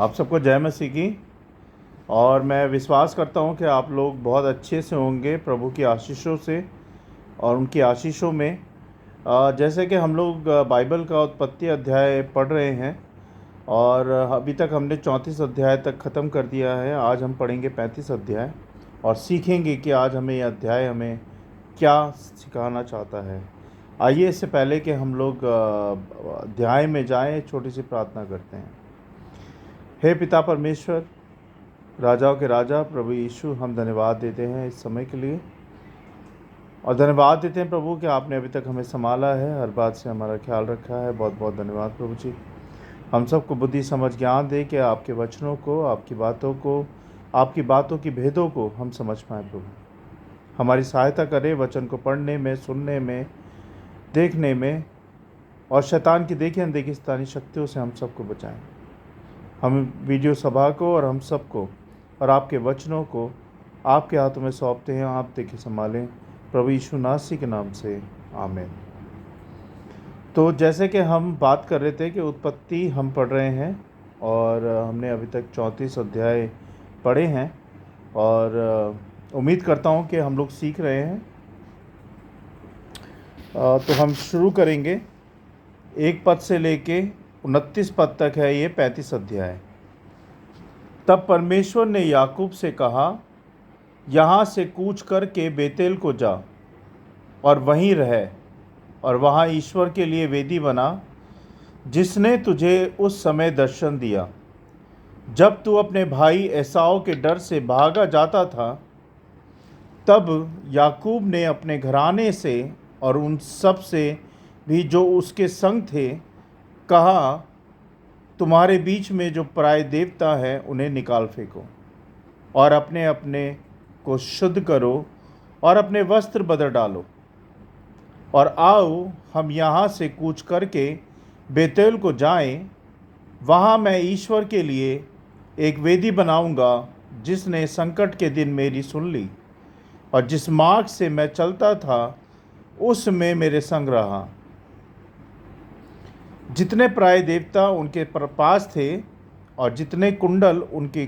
आप सबको जय मसीह की। और मैं विश्वास करता हूँ कि आप लोग बहुत अच्छे से होंगे प्रभु की आशीषों से और उनकी आशीषों में। जैसे कि हम लोग बाइबल का उत्पत्ति अध्याय पढ़ रहे हैं और अभी तक हमने 34 अध्याय तक ख़त्म कर दिया है। आज हम पढ़ेंगे 35 अध्याय और सीखेंगे कि आज हमें यह अध्याय हमें क्या सिखाना चाहता है। आइए इससे पहले कि हम लोग अध्याय में जाएं, छोटी सी प्रार्थना करते हैं। हे पिता परमेश्वर, राजाओं के राजा प्रभु यीशु, हम धन्यवाद देते हैं इस समय के लिए और धन्यवाद देते हैं प्रभु कि आपने अभी तक हमें संभाला है, हर बात से हमारा ख्याल रखा है। बहुत बहुत धन्यवाद प्रभु जी। हम सबको बुद्धि समझ ज्ञान दे कि आपके वचनों को, आपकी बातों की भेदों को हम समझ पाएँ प्रभु। हमारी सहायता करें वचन को पढ़ने में, सुनने में, देखने में और शैतान की देखी अनदेखी शैतानी शक्तियों से हम सबको बचाएं। हम वीडियो सभा को और हम सबको और आपके वचनों को आपके हाथों में सौंपते हैं। आप देखिए संभालें प्रभु यीशु नासी के नाम से, आमीन। तो जैसे कि हम बात कर रहे थे कि उत्पत्ति हम पढ़ रहे हैं और हमने अभी तक 34 अध्याय पढ़े हैं और उम्मीद करता हूँ कि हम लोग सीख रहे हैं। तो हम शुरू करेंगे 1 पद से लेके 29 पद तक है ये 35 अध्याय। तब परमेश्वर ने याकूब से कहा, यहाँ से कूच करके बेतेल को जा और वहीं रह और वहाँ ईश्वर के लिए वेदी बना, जिसने तुझे उस समय दर्शन दिया जब तू अपने भाई एसाव के डर से भागा जाता था। तब याकूब ने अपने घराने से और उन सब से भी जो उसके संग थे कहा, तुम्हारे बीच में जो पराए देवता हैं उन्हें निकाल फेंको और अपने अपने को शुद्ध करो और अपने वस्त्र बदल डालो और आओ हम यहाँ से कूच करके बेतेल को जाएं। वहाँ मैं ईश्वर के लिए एक वेदी बनाऊंगा, जिसने संकट के दिन मेरी सुन ली और जिस मार्ग से मैं चलता था उसमें मेरे संग रहा। जितने पराए देवता उनके पास थे और जितने कुंडल उनके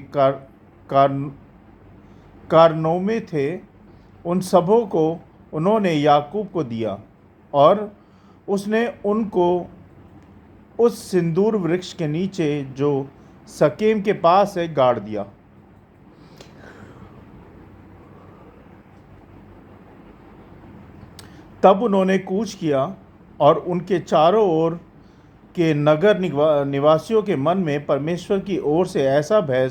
कारनों में थे, उन सबों को उन्होंने याकूब को दिया और उसने उनको उस सिंदूर वृक्ष के नीचे जो शकेम के पास है गाड़ दिया। तब उन्होंने कूच किया और उनके चारों ओर के नगर निवासियों के मन में परमेश्वर की ओर से ऐसा भय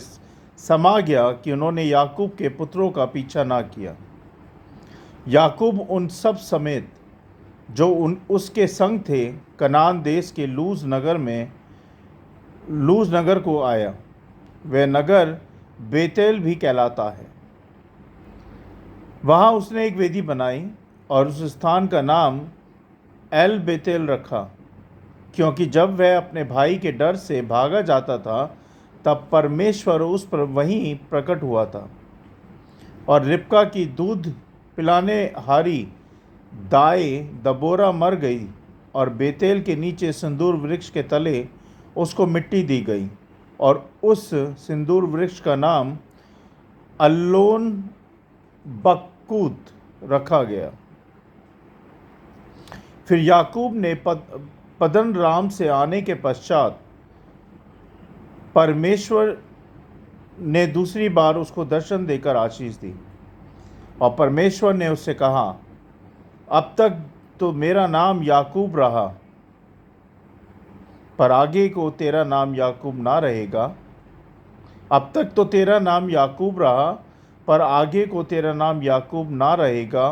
समा गया कि उन्होंने याकूब के पुत्रों का पीछा ना किया। याकूब उन सब समेत जो उसके संग थे कनान देश के लूज नगर को आया। वह नगर बेतेल भी कहलाता है। वहाँ उसने एक वेदी बनाई और उस स्थान का नाम एल बेतेल रखा, क्योंकि जब वह अपने भाई के डर से भागा जाता था तब परमेश्वर उस पर वहीं प्रकट हुआ था। और रिबका की दूध पिलाने हारी दाई दबोरा मर गई और बेतेल के नीचे सिंदूर वृक्ष के तले उसको मिट्टी दी गई और उस सिंदूर वृक्ष का नाम अल्लोन बक्कूत रखा गया। फिर याकूब ने पदन राम से आने के पश्चात परमेश्वर ने दूसरी बार उसको दर्शन देकर आशीष दी और परमेश्वर ने उससे कहा, अब तक तो मेरा नाम याकूब रहा, पर आगे को तेरा नाम याकूब ना रहेगा। अब तक तो तेरा नाम याकूब रहा, पर आगे को तेरा नाम याकूब ना रहेगा,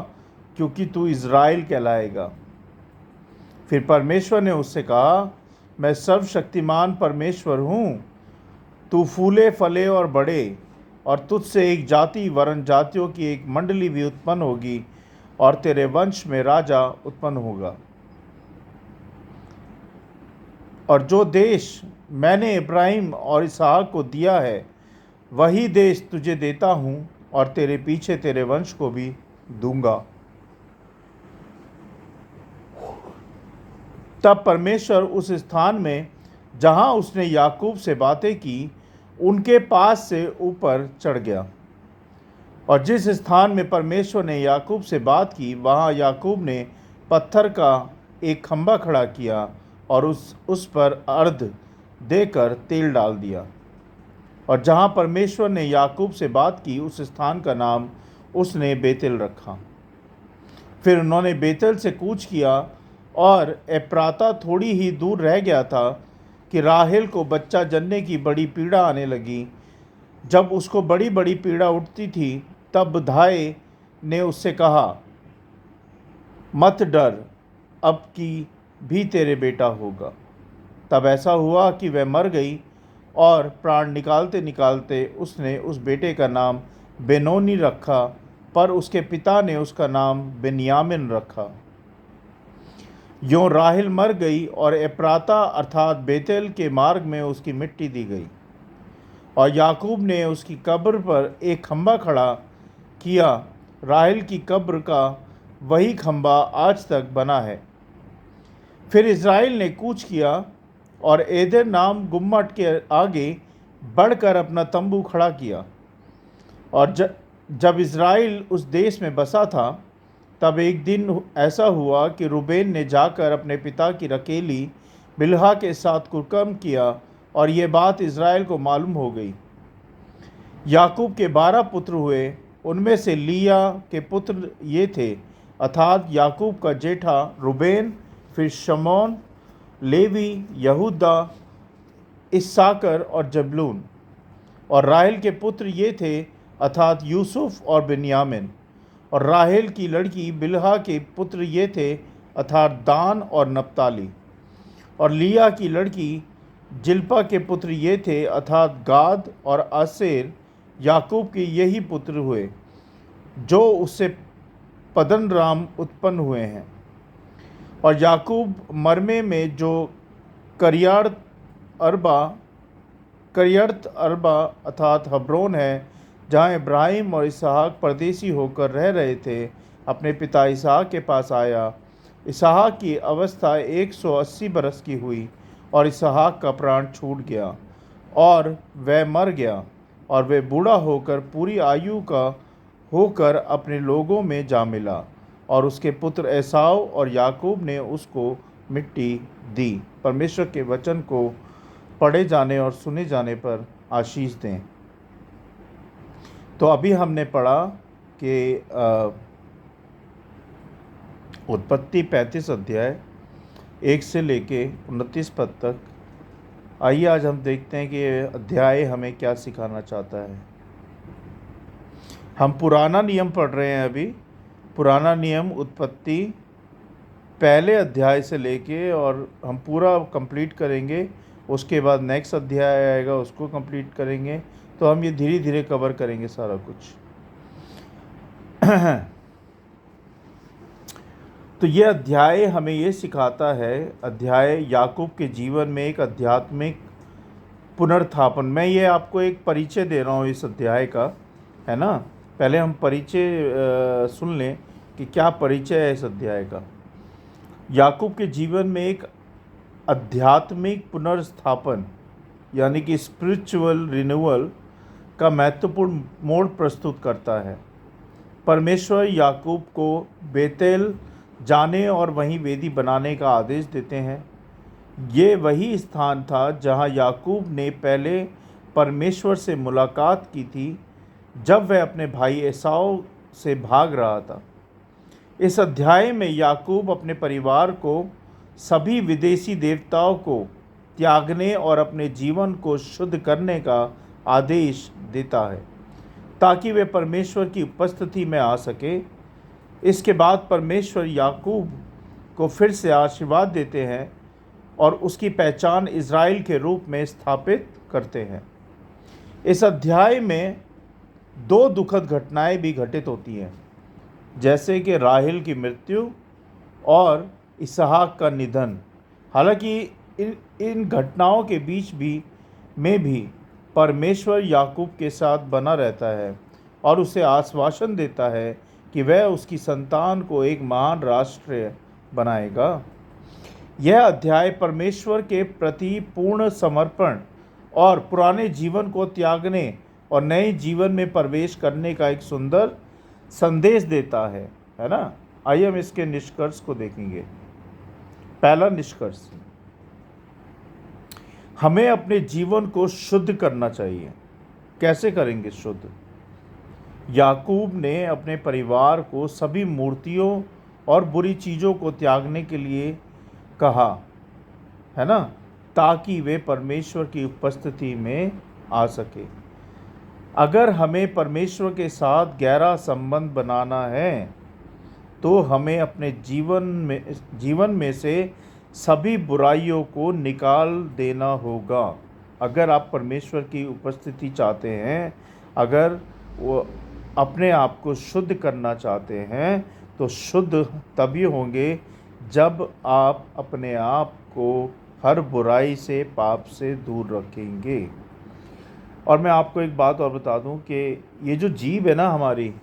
क्योंकि तू इज़राइल कहलाएगा। फिर परमेश्वर ने उससे कहा, मैं सर्वशक्तिमान परमेश्वर हूँ। तू फूले फले और बढ़े और तुझसे एक जाति वरन जातियों की एक मंडली भी उत्पन्न होगी और तेरे वंश में राजा उत्पन्न होगा। और जो देश मैंने इब्राहिम और इसहाक को दिया है, वही देश तुझे देता हूँ और तेरे पीछे तेरे वंश को भी दूंगा। तब परमेश्वर उस स्थान में जहाँ उसने याकूब से बातें की उनके पास से ऊपर चढ़ गया। और जिस स्थान में परमेश्वर ने याकूब से बात की, वहाँ याकूब ने पत्थर का एक खंभा खड़ा किया और उस पर अर्ध देकर तेल डाल दिया। और जहाँ परमेश्वर ने याकूब से बात की, उस स्थान का नाम उसने बेतेल रखा। फिर उन्होंने बेतेल से कूच किया, और एप्राता थोड़ी ही दूर रह गया था कि राहेल को बच्चा जनने की बड़ी पीड़ा आने लगी। जब उसको बड़ी बड़ी पीड़ा उठती थी, तब धाय ने उससे कहा, मत डर, अब की भी तेरे बेटा होगा। तब ऐसा हुआ कि वह मर गई, और प्राण निकालते निकालते उसने उस बेटे का नाम बेनोनी रखा, पर उसके पिता ने उसका नाम बेन्यामिन रखा। यों राहेल मर गई, और एप्राता अर्थात बेतेल के मार्ग में उसकी मिट्टी दी गई। और याकूब ने उसकी कब्र पर एक खंभा खड़ा किया। राहेल की कब्र का वही खंभा आज तक बना है। फिर इज़राइल ने कूच किया और एदेर नाम गुम्मट के आगे बढ़कर अपना तंबू खड़ा किया। और जब इज़राइल उस देश में बसा था, तब एक दिन ऐसा हुआ कि रूबेन ने जाकर अपने पिता की रकेली बिल्हा के साथ कुकर्म किया, और ये बात इज़राइल को मालूम हो गई। याकूब के 12 पुत्र हुए। उनमें से लिया के पुत्र ये थे, अर्थात याकूब का जेठा रूबेन, फिर शमौन, लेवी, यहूदा, इस्साकर और जबूलून। और राहेल के पुत्र ये थे, अर्थात यूसुफ और बिन्यामिन। और राहेल की लड़की बिल्हा के पुत्र ये थे, अर्थात दान और नप्ताली। और लिया की लड़की जिल्पा के पुत्र ये थे, अर्थात गाद और आसेर। याकूब के यही पुत्र हुए, जो उससे पद्दनराम उत्पन्न हुए हैं। और याकूब मरमे में जो करियत अरबा अर्थात हब्रोन है, जहाँ इब्राहिम और इसहाक परदेसी होकर रह रहे थे, अपने पिता इसहाक के पास आया। इसहाक की अवस्था 180 बरस की हुई, और इसहाक का प्राण छूट गया, और वह मर गया। और वह बूढ़ा होकर पूरी आयु का होकर अपने लोगों में जा मिला। और उसके पुत्र एसाव और याकूब ने उसको मिट्टी दी। परमेश्वर के वचन को पढ़े जाने और सुने जाने पर आशीष दें। तो अभी हमने पढ़ा कि उत्पत्ति 35 अध्याय 1 से लेके 29 पद तक। आइए आज हम देखते हैं कि अध्याय हमें क्या सिखाना चाहता है। हम पुराना नियम पढ़ रहे हैं अभी। पुराना नियम उत्पत्ति पहले अध्याय से लेके, और हम पूरा कंप्लीट करेंगे। उसके बाद नेक्स्ट अध्याय आएगा, उसको कंप्लीट करेंगे। तो हम ये धीरे धीरे कवर करेंगे सारा कुछ। तो ये अध्याय हमें ये सिखाता है, अध्याय याकूब के जीवन में एक आध्यात्मिक पुनर्स्थापन। मैं ये आपको एक परिचय दे रहा हूँ इस अध्याय का, है ना। पहले हम परिचय सुन लें कि क्या परिचय है इस अध्याय का। याकूब के जीवन में एक आध्यात्मिक पुनर्स्थापन यानी कि स्पिरिचुअल रिन्यूअल का महत्वपूर्ण मोड़ प्रस्तुत करता है। परमेश्वर याकूब को बेतेल जाने और वहीं वेदी बनाने का आदेश देते हैं। ये वही स्थान था जहां याकूब ने पहले परमेश्वर से मुलाकात की थी, जब वह अपने भाई एसाव से भाग रहा था। इस अध्याय में याकूब अपने परिवार को सभी विदेशी देवताओं को त्यागने और अपने जीवन को शुद्ध करने का आदेश देता है, ताकि वे परमेश्वर की उपस्थिति में आ सके। इसके बाद परमेश्वर याकूब को फिर से आशीर्वाद देते हैं और उसकी पहचान इज़राइल के रूप में स्थापित करते हैं। इस अध्याय में 2 दुखद घटनाएं भी घटित होती हैं, जैसे कि राहेल की मृत्यु और इसहाक का निधन। हालांकि इन घटनाओं के बीच में भी परमेश्वर याकूब के साथ बना रहता है और उसे आश्वासन देता है कि वह उसकी संतान को एक महान राष्ट्र बनाएगा। यह अध्याय परमेश्वर के प्रति पूर्ण समर्पण और पुराने जीवन को त्यागने और नए जीवन में प्रवेश करने का एक सुंदर संदेश देता है ना। आइए हम इसके निष्कर्ष को देखेंगे। पहला निष्कर्ष, हमें अपने जीवन को शुद्ध करना चाहिए। कैसे करेंगे शुद्ध? याकूब ने अपने परिवार को सभी मूर्तियों और बुरी चीज़ों को त्यागने के लिए कहा, है ना, ताकि वे परमेश्वर की उपस्थिति में आ सके। अगर हमें परमेश्वर के साथ गहरा संबंध बनाना है तो हमें अपने जीवन में से सभी बुराइयों को निकाल देना होगा। अगर आप परमेश्वर की उपस्थिति चाहते हैं, अगर वो अपने आप को शुद्ध करना चाहते हैं, तो शुद्ध तभी होंगे जब आप अपने आप को हर बुराई से, पाप से दूर रखेंगे। और मैं आपको एक बात और बता दूं कि ये जो जीभ है ना हमारी,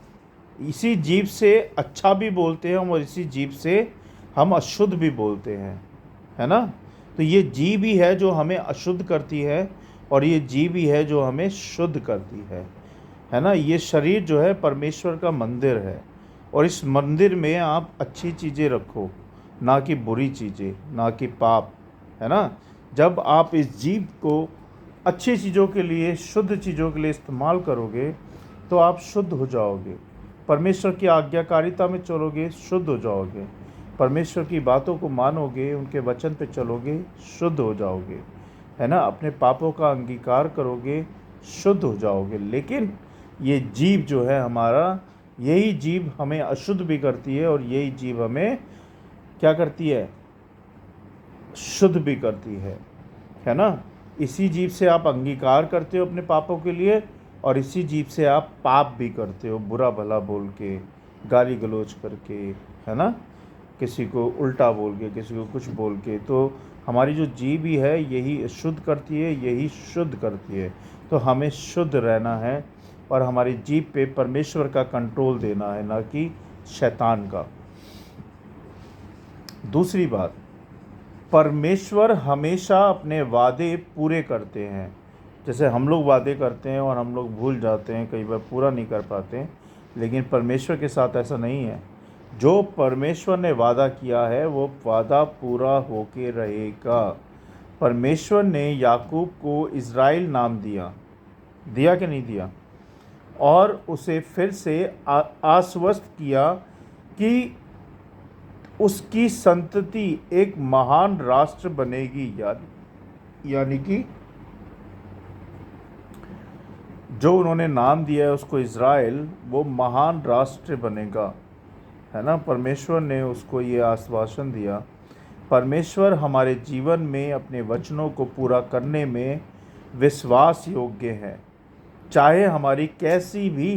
इसी जीभ से अच्छा भी बोलते हैं और इसी जीभ से हम अशुद्ध भी बोलते हैं, है ना। तो ये जीभ ही है जो हमें अशुद्ध करती है और ये जीभ ही है जो हमें शुद्ध करती है ना। ये शरीर जो है परमेश्वर का मंदिर है और इस मंदिर में आप अच्छी चीज़ें रखो, ना कि बुरी चीज़ें, ना कि पाप, है ना। जब आप इस जीभ को अच्छी चीज़ों के लिए, शुद्ध चीज़ों के लिए इस्तेमाल करोगे तो आप शुद्ध हो जाओगे। परमेश्वर की आज्ञाकारिता में चलोगे, शुद्ध हो जाओगे। परमेश्वर की बातों को मानोगे, उनके वचन पे चलोगे, शुद्ध हो जाओगे, है ना। अपने पापों का अंगीकार करोगे, शुद्ध हो जाओगे। लेकिन ये जीभ जो है हमारा, यही जीभ हमें अशुद्ध भी करती है और यही जीभ हमें क्या करती है? शुद्ध भी करती है ना। इसी जीभ से आप अंगीकार करते हो अपने पापों के लिए और इसी जीभ से आप पाप भी करते हो, बुरा भला बोल के, गाली गलौज करके, है ना, किसी को उल्टा बोल के, किसी को कुछ बोल के। तो हमारी जो जीभ ही है यही शुद्ध करती है, यही शुद्ध करती है। तो हमें शुद्ध रहना है और हमारी जीभ पे परमेश्वर का कंट्रोल देना है, ना कि शैतान का। दूसरी बात, परमेश्वर हमेशा अपने वादे पूरे करते हैं। जैसे हम लोग वादे करते हैं और हम लोग भूल जाते हैं, कई बार पूरा नहीं कर पाते, लेकिन परमेश्वर के साथ ऐसा नहीं है। जो परमेश्वर ने वादा किया है वो वादा पूरा होके रहेगा। परमेश्वर ने याकूब को इज़राइल नाम दिया कि नहीं दिया? और उसे फिर से आश्वस्त किया कि उसकी संतति एक महान राष्ट्र बनेगी, यानी कि जो उन्होंने नाम दिया है उसको इज़राइल, वो महान राष्ट्र बनेगा, है ना। परमेश्वर ने उसको ये आश्वासन दिया। परमेश्वर हमारे जीवन में अपने वचनों को पूरा करने में विश्वास योग्य है, चाहे हमारी कैसी भी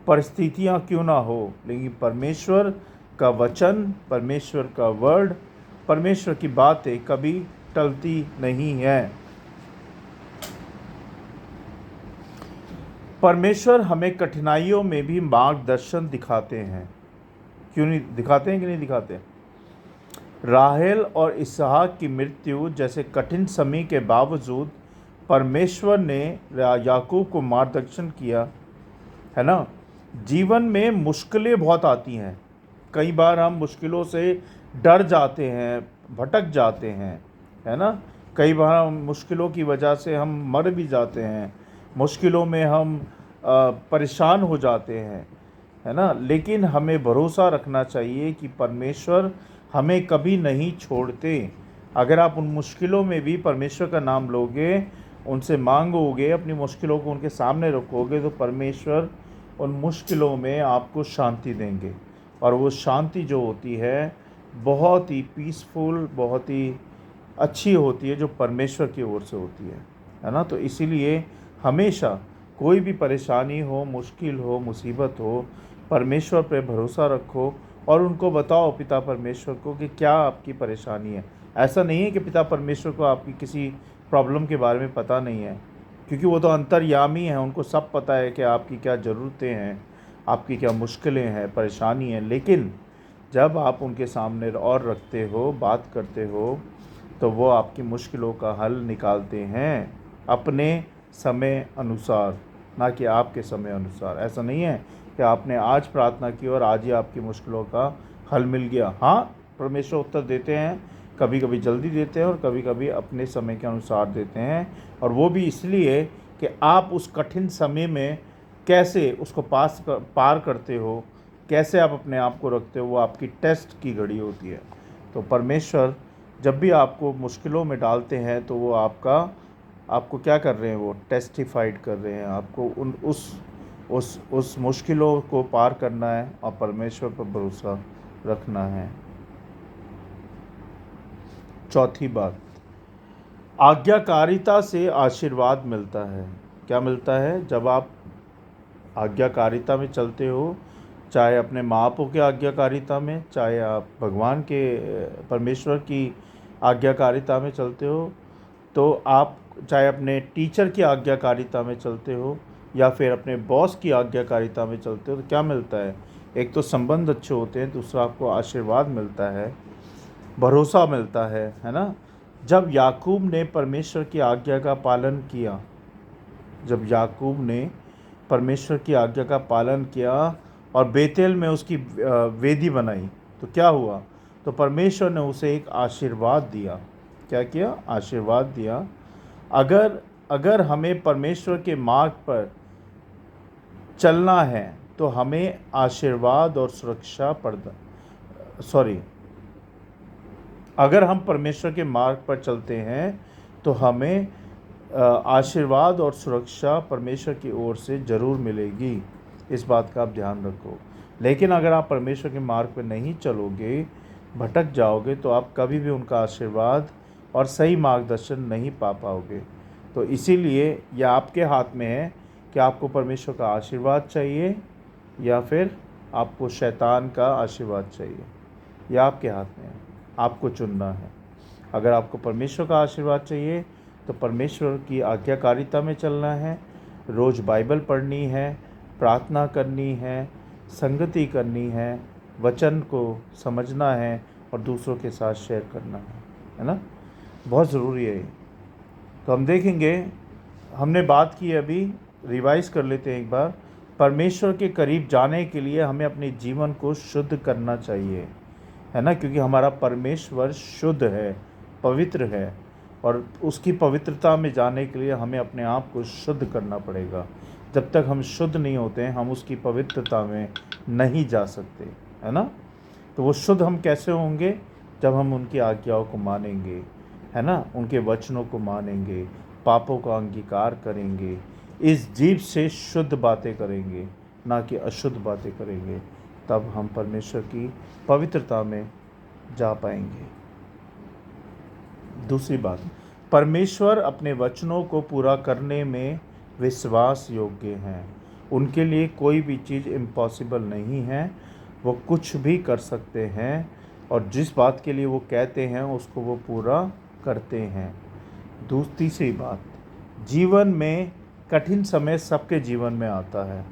परिस्थितियां क्यों ना हो। लेकिन परमेश्वर का वचन, परमेश्वर का वर्ड, परमेश्वर की बातें कभी टलती नहीं है। परमेश्वर हमें कठिनाइयों में भी मार्गदर्शन दिखाते हैं। क्यों नहीं दिखाते हैं कि नहीं दिखाते? राहेल और इसहाक की मृत्यु जैसे कठिन समय के बावजूद परमेश्वर ने याकूब को मार्गदर्शन किया, है ना। जीवन में मुश्किलें बहुत आती हैं, कई बार हम मुश्किलों से डर जाते हैं, भटक जाते हैं, है ना। कई बार हम मुश्किलों की वजह से हम मर भी जाते हैं, मुश्किलों में हम परेशान हो जाते हैं, है ना। लेकिन हमें भरोसा रखना चाहिए कि परमेश्वर हमें कभी नहीं छोड़ते। अगर आप उन मुश्किलों में भी परमेश्वर का नाम लोगे, उनसे मांगोगे, अपनी मुश्किलों को उनके सामने रखोगे, तो परमेश्वर उन मुश्किलों में आपको शांति देंगे। और वो शांति जो होती है बहुत ही पीसफुल, बहुत ही अच्छी होती है, जो परमेश्वर की ओर से होती है ना। तो इसीलिए हमेशा कोई भी परेशानी हो, मुश्किल हो, मुसीबत हो, परमेश्वर पर भरोसा रखो और उनको बताओ, पिता परमेश्वर को, कि क्या आपकी परेशानी है। ऐसा नहीं है कि पिता परमेश्वर को आपकी किसी प्रॉब्लम के बारे में पता नहीं है, क्योंकि वो तो अंतर्यामी हैं, उनको सब पता है कि आपकी क्या ज़रूरतें हैं, आपकी क्या मुश्किलें हैं, परेशानी हैं। लेकिन जब आप उनके सामने और रखते हो, बात करते हो, तो वो आपकी मुश्किलों का हल निकालते हैं, अपने समय अनुसार, ना कि आपके समय अनुसार। ऐसा नहीं है कि आपने आज प्रार्थना की और आज ही आपकी मुश्किलों का हल मिल गया। हाँ, परमेश्वर उत्तर देते हैं, कभी कभी जल्दी देते हैं और कभी कभी अपने समय के अनुसार देते हैं, और वो भी इसलिए कि आप उस कठिन समय में कैसे उसको पार करते हो, कैसे आप अपने आप को रखते हो, वो आपकी टेस्ट की घड़ी होती है। तो परमेश्वर जब भी आपको मुश्किलों में डालते हैं तो वो आपको क्या कर रहे हैं, वो टेस्टिफाइड कर रहे हैं, आपको उस मुश्किलों को पार करना है और परमेश्वर पर भरोसा रखना है। चौथी बात, आज्ञाकारिता से आशीर्वाद मिलता है। क्या मिलता है? जब आप आज्ञाकारिता में चलते हो, चाहे अपने माँ बापों के आज्ञाकारिता में, चाहे आप भगवान के परमेश्वर की आज्ञाकारिता में चलते हो, तो आप चाहे अपने टीचर की आज्ञाकारिता में चलते हो या फिर अपने बॉस की आज्ञाकारिता में चलते हो, तो क्या मिलता है? एक तो संबंध अच्छे होते हैं, दूसरा आपको आशीर्वाद मिलता है, भरोसा मिलता है ना। जब याकूब ने परमेश्वर की आज्ञा का पालन किया, जब याकूब ने परमेश्वर की आज्ञा का पालन किया और बेतेल में उसकी वेदी बनाई, तो क्या हुआ? तो परमेश्वर ने उसे एक आशीर्वाद दिया। क्या किया? आशीर्वाद दिया। अगर हमें परमेश्वर के मार्ग पर चलना है तो हमें आशीर्वाद और सुरक्षा अगर हम परमेश्वर के मार्ग पर चलते हैं तो हमें आशीर्वाद और सुरक्षा परमेश्वर की ओर से ज़रूर मिलेगी। इस बात का आप ध्यान रखो। लेकिन अगर आप परमेश्वर के मार्ग पर नहीं चलोगे, भटक जाओगे, तो आप कभी भी उनका आशीर्वाद और सही मार्गदर्शन नहीं पा पाओगे। तो इसीलिए यह आपके हाथ में है कि आपको परमेश्वर का आशीर्वाद चाहिए या फिर आपको शैतान का आशीर्वाद चाहिए। यह आपके हाथ में है, आपको चुनना है। अगर आपको परमेश्वर का आशीर्वाद चाहिए तो परमेश्वर की आज्ञाकारिता में चलना है, रोज़ बाइबल पढ़नी है, प्रार्थना करनी है, संगति करनी है, वचन को समझना है और दूसरों के साथ शेयर करना है ना। बहुत ज़रूरी है ये। तो हम देखेंगे, हमने बात की, अभी रिवाइज कर लेते हैं एक बार। परमेश्वर के करीब जाने के लिए हमें अपने जीवन को शुद्ध करना चाहिए, है ना, क्योंकि हमारा परमेश्वर शुद्ध है, पवित्र है, और उसकी पवित्रता में जाने के लिए हमें अपने आप को शुद्ध करना पड़ेगा। जब तक हम शुद्ध नहीं होते हैं हम उसकी पवित्रता में नहीं जा सकते, है ना। तो वो शुद्ध हम कैसे होंगे? जब हम उनकी आज्ञाओं को मानेंगे, है ना, उनके वचनों को मानेंगे, पापों का अंगीकार करेंगे, इस जीभ से शुद्ध बातें करेंगे, ना कि अशुद्ध बातें करेंगे, तब हम परमेश्वर की पवित्रता में जा पाएंगे। दूसरी बात, परमेश्वर अपने वचनों को पूरा करने में विश्वास योग्य हैं। उनके लिए कोई भी चीज़ इम्पॉसिबल नहीं है, वो कुछ भी कर सकते हैं और जिस बात के लिए वो कहते हैं उसको वो पूरा करते हैं। तीसरी बात, जीवन में कठिन समय सबके जीवन में आता है।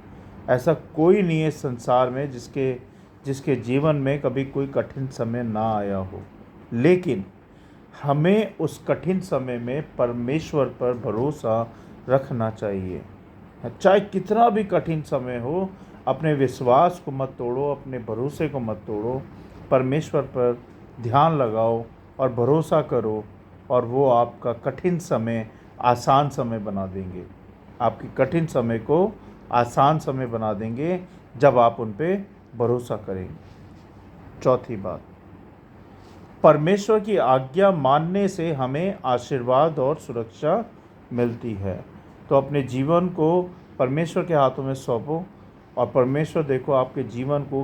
ऐसा कोई नहीं है संसार में जिसके जीवन में कभी कोई कठिन समय ना आया हो, लेकिन हमें उस कठिन समय में परमेश्वर पर भरोसा रखना चाहिए। चाहे कितना भी कठिन समय हो, अपने विश्वास को मत तोड़ो, अपने भरोसे को मत तोड़ो, परमेश्वर पर ध्यान लगाओ और भरोसा करो, और वो आपका कठिन समय आसान समय बना देंगे। आपकी कठिन समय को आसान समय बना देंगे जब आप उन पे भरोसा करेंगे। चौथी बात, परमेश्वर की आज्ञा मानने से हमें आशीर्वाद और सुरक्षा मिलती है। तो अपने जीवन को परमेश्वर के हाथों में सौंपो और परमेश्वर देखो आपके जीवन को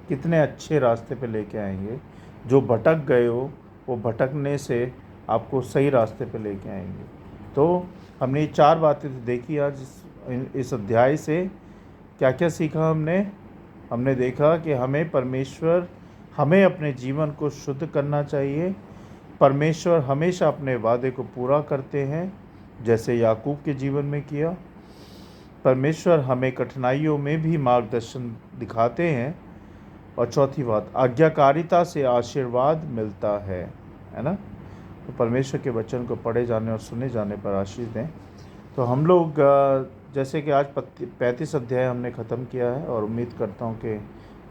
कितने अच्छे रास्ते पे लेके आएंगे। जो भटक गए हो वो भटकने से आपको सही रास्ते पे लेके आएंगे। तो हमने ये 4 बातें देखी आज इस अध्याय से। क्या क्या सीखा हमने देखा कि हमें अपने जीवन को शुद्ध करना चाहिए। परमेश्वर हमेशा अपने वादे को पूरा करते हैं, जैसे याकूब के जीवन में किया। परमेश्वर हमें कठिनाइयों में भी मार्गदर्शन दिखाते हैं। और चौथी बात, आज्ञाकारिता से आशीर्वाद मिलता है ना। तो परमेश्वर के वचन को पढ़े जाने और सुने जाने पर आशीष दें। तो हम लोग जैसे कि आज 35 अध्याय हमने ख़त्म किया है और उम्मीद करता हूँ कि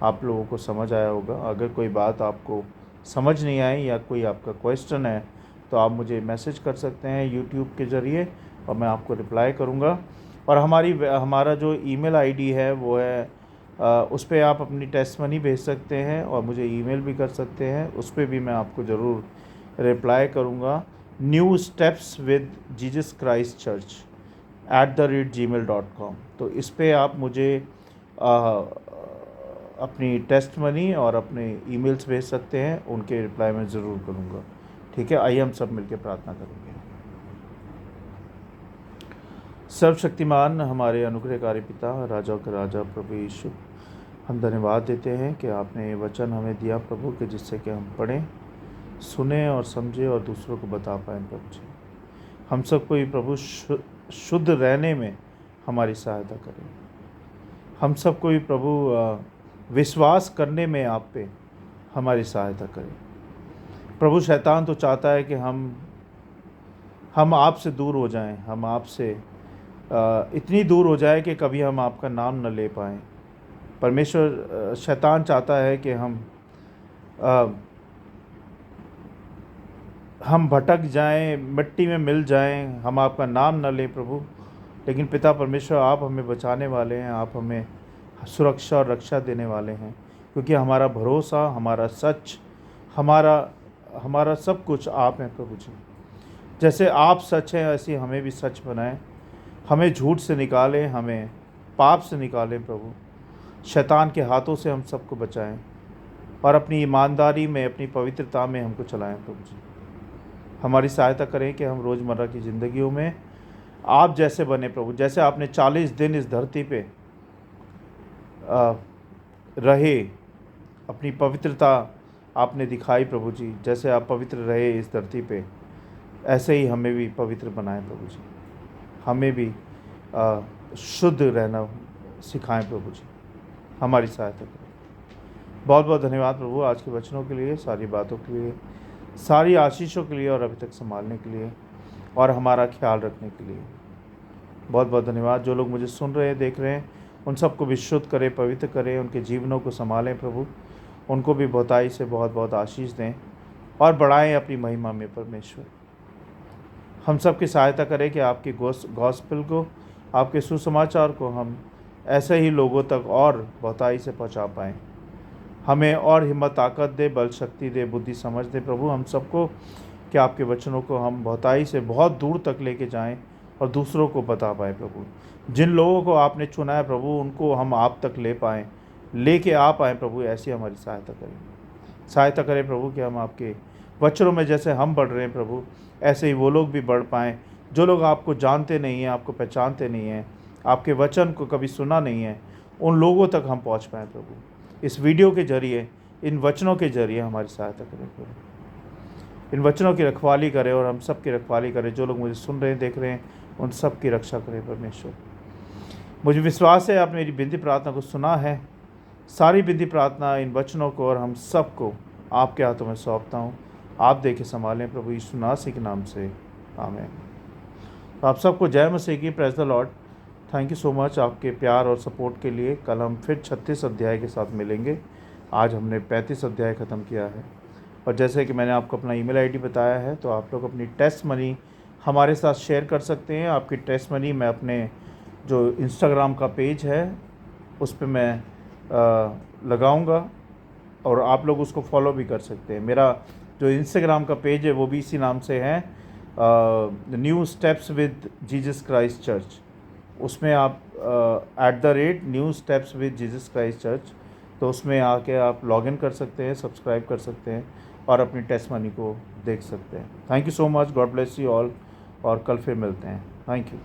आप लोगों को समझ आया होगा। अगर कोई बात आपको समझ नहीं आई या कोई आपका क्वेश्चन है तो आप मुझे मैसेज कर सकते हैं यूट्यूब के ज़रिए और मैं आपको रिप्लाई करूँगा। और हमारा जो ईमेल आईडी है वो है उस पर आप अपनी टेस्टमनी भेज सकते हैं और मुझे ईमेल भी कर सकते हैं, उस पर भी मैं आपको ज़रूर रिप्लाई करूँगा। newstepswithjesuschristchurch@gmail.com। तो इस पर आप मुझे अपनी टेस्टमनी और अपने ईमेल्स भेज सकते हैं, उनके रिप्लाई मैं ज़रूर करूँगा। ठीक है, आइए हम सब मिलकर प्रार्थना करेंगे। सर्वशक्तिमान हमारे अनुग्रहकारी पिता, राजाओं के राजा प्रभु यीशु, हम धन्यवाद देते हैं कि आपने ये वचन हमें दिया प्रभु, कि जिससे कि हम पढ़ें, सुने और समझें और दूसरों को बता पाएँ प्रभु जी। हम सबको ये प्रभु शुद्ध रहने में हमारी सहायता करें। हम सबको ये प्रभु विश्वास करने में आप पे हमारी सहायता करें प्रभु। शैतान तो चाहता है कि हम आपसे दूर हो जाएं, हम आपसे इतनी दूर हो जाए कि कभी हम आपका नाम न ले पाएँ। परमेश्वर शैतान चाहता है कि हम भटक जाएं, मिट्टी में मिल जाएं, हम आपका नाम न लें प्रभु। लेकिन पिता परमेश्वर, आप हमें बचाने वाले हैं, आप हमें सुरक्षा और रक्षा देने वाले हैं, क्योंकि हमारा भरोसा, हमारा सच, हमारा सब कुछ आप हैं प्रभु जी। जैसे आप सच हैं ऐसे हमें भी सच बनाएं, हमें झूठ से निकालें, हमें पाप से निकालें प्रभु। शैतान के हाथों से हम सबको बचाएं और अपनी ईमानदारी में, अपनी पवित्रता में हमको चलाएं प्रभु जी। हमारी सहायता करें कि हम रोज़मर्रा की ज़िंदगियों में आप जैसे बने प्रभु। जैसे आपने 40 दिन इस धरती पे रहे, अपनी पवित्रता आपने दिखाई प्रभु जी। जैसे आप पवित्र रहे इस धरती पे, ऐसे ही हमें भी पवित्र बनाएं प्रभु जी। हमें भी शुद्ध रहना सिखाएं प्रभु जी। हमारी सहायता करें। बहुत बहुत धन्यवाद प्रभु आज के वचनों के लिए, सारी बातों के लिए, सारी आशीषों के लिए और अभी तक संभालने के लिए और हमारा ख्याल रखने के लिए बहुत बहुत धन्यवाद। जो लोग मुझे सुन रहे हैं, देख रहे हैं, उन सबको विशुद्ध करें, पवित्र करें, उनके जीवनों को संभालें प्रभु। उनको भी बहुताई से बहुत बहुत आशीष दें और बढ़ाएं अपनी महिमा में परमेश्वर। हम सब की सहायता करें कि आपके गॉस्पेल को, आपके सुसमाचार को हम ऐसे ही लोगों तक और बहुताई से पहुंचा पाएँ। हमें और हिम्मत, ताकत दे, बल, शक्ति दे, बुद्धि, समझ दे प्रभु हम सबको, कि आपके वचनों को हम बहुताई से बहुत दूर तक लेके जाएं और दूसरों को बता पाएँ प्रभु। जिन लोगों को आपने चुना है प्रभु, उनको हम आप तक लेके आ पाएँ प्रभु। ऐसी हमारी सहायता करें प्रभु, कि हम आपके वचनों में जैसे हम बढ़ रहे हैं प्रभु, ऐसे ही वो लोग भी बढ़ पाएँ जो लोग आपको जानते नहीं हैं, आपको पहचानते नहीं हैं, आपके वचन को कभी सुना नहीं है, उन लोगों तक हम पहुँच पाएँ प्रभु। इस वीडियो के ज़रिए, इन वचनों के ज़रिए हमारी सहायता करें प्रभु। इन वचनों की रखवाली करें और हम सब की रखवाली करें। जो लोग मुझे सुन रहे हैं, देख रहे हैं, उन सब की रक्षा करें परमेश्वर। मुझे विश्वास है आपने मेरी विनती प्रार्थना को सुना है। सारी विनती प्रार्थना, इन वचनों को और हम सब को आपके हाथों में सौंपता हूँ। आप देखे संभालें प्रभु यीशु मसीह के नाम से, आमीन। तो आप सबको जय मसीह की, praise the Lord. Thank you so much आपके प्यार और सपोर्ट के लिए। कल हम फिर 36 अध्याय के साथ मिलेंगे। आज हमने 35 अध्याय ख़त्म किया है। और जैसे कि मैंने आपको अपना ईमेल आईडी बताया है, तो आप लोग अपनी टेस्टमनी हमारे साथ शेयर कर सकते हैं। आपकी टेस्टमनी मैं अपने जो इंस्टाग्राम का पेज है उस पर मैं लगाऊंगा और आप लोग उसको फॉलो भी कर सकते हैं। मेरा जो इंस्टाग्राम का पेज है वो भी इसी नाम से है, new steps with Jesus Christ church. उसमें आप @newstepswithjesuschristchurch, तो उसमें आके आप लॉगिन कर सकते हैं, सब्सक्राइब कर सकते हैं और अपनी टेस्टमनी को देख सकते हैं। Thank you so much, God bless you all, और कल फिर मिलते हैं। Thank you.